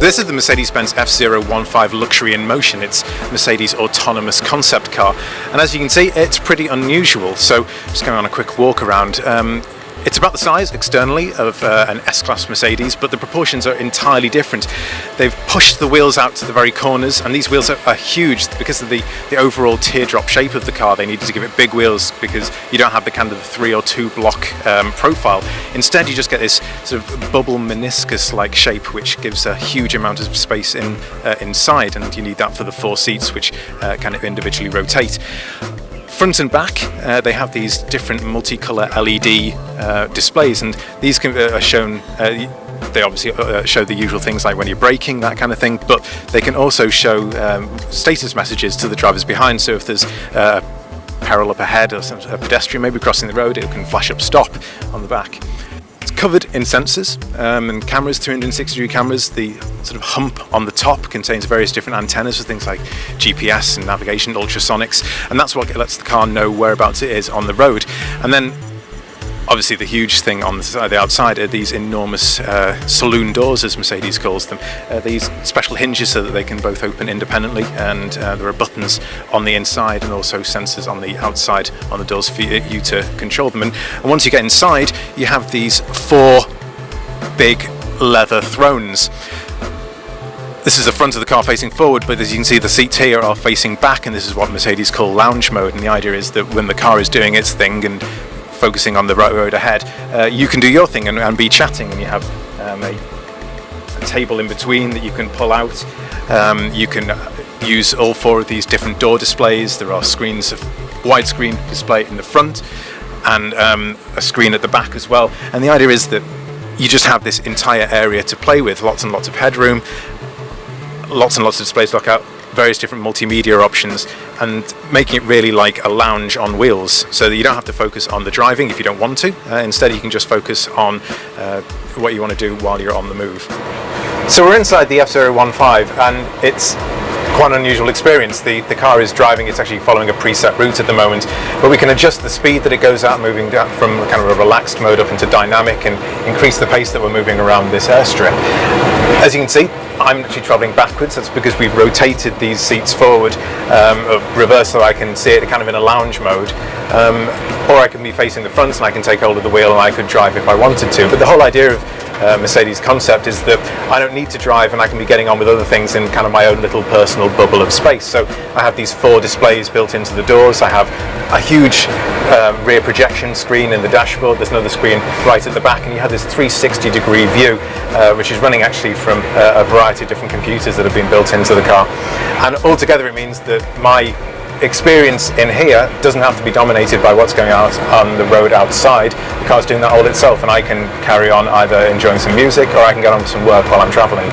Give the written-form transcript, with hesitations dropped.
This is the Mercedes-Benz F015 Luxury in Motion. It's Mercedes' autonomous concept car, and as you can see, it's pretty unusual. So just going on a quick walk around. It's about the size externally of an S-Class Mercedes, but the proportions are entirely different. They've pushed the wheels out to the very corners, and these wheels are huge because of the overall teardrop shape of the car. They needed to give it big wheels because you don't have the kind of 3 or 2 block profile. Instead, you just get this sort of bubble meniscus-like shape, which gives a huge amount of space inside, and you need that for the 4 seats, which kind of individually rotate. Front and back, they have these different multicolour LED displays, and these are shown. They obviously show the usual things like when you're braking, that kind of thing, but they can also show status messages to the drivers behind. So if there's peril up ahead or a pedestrian maybe crossing the road, it can flash up stop on the back. Covered in sensors and cameras, 360-degree cameras. The sort of hump on the top contains various different antennas for things like GPS and navigation, ultrasonics, and that's what lets the car know whereabouts it is on the road. And then obviously the huge thing on the outside are these enormous saloon doors, as Mercedes calls them. These special hinges so that they can both open independently, and there are buttons on the inside and also sensors on the outside on the doors for you to control them. And once you get inside, you have these 4 big leather thrones. This is the front of the car facing forward, but as you can see, the seats here are facing back, and this is what Mercedes call lounge mode. And the idea is that when the car is doing its thing and focusing on the road ahead, you can do your thing and be chatting, and you have a table in between that you can pull out. You can use all 4 of these different door displays. There are screens of widescreen display in the front and a screen at the back as well, and the idea is that you just have this entire area to play with, lots and lots of headroom, lots and lots of displays to look out, various different multimedia options, and making it really like a lounge on wheels, so that you don't have to focus on the driving if you don't want to. Instead, you can just focus on what you want to do while you're on the move. So we're inside the F015, and it's quite an unusual experience. The car is driving, it's actually following a preset route at the moment, but we can adjust the speed that it goes at, moving down from kind of a relaxed mode up into dynamic, and increase the pace that we're moving around this airstrip. As you can see, I'm actually travelling backwards. That's because we've rotated these seats forward, reverse, so I can see it kind of in a lounge mode, or I can be facing the front and I can take hold of the wheel and I could drive if I wanted to. But the whole idea of Mercedes concept is that I don't need to drive, and I can be getting on with other things in kind of my own little personal bubble of space. So I have these 4 displays built into the doors. I have a huge rear projection screen in the dashboard. There's another screen right at the back, and you have this 360-degree view, which is running actually from a variety of different computers that have been built into the car. And altogether, it means that my experience in here doesn't have to be dominated by what's going on the road outside. The car's doing that all itself, and I can carry on either enjoying some music or I can get on with some work while I'm traveling.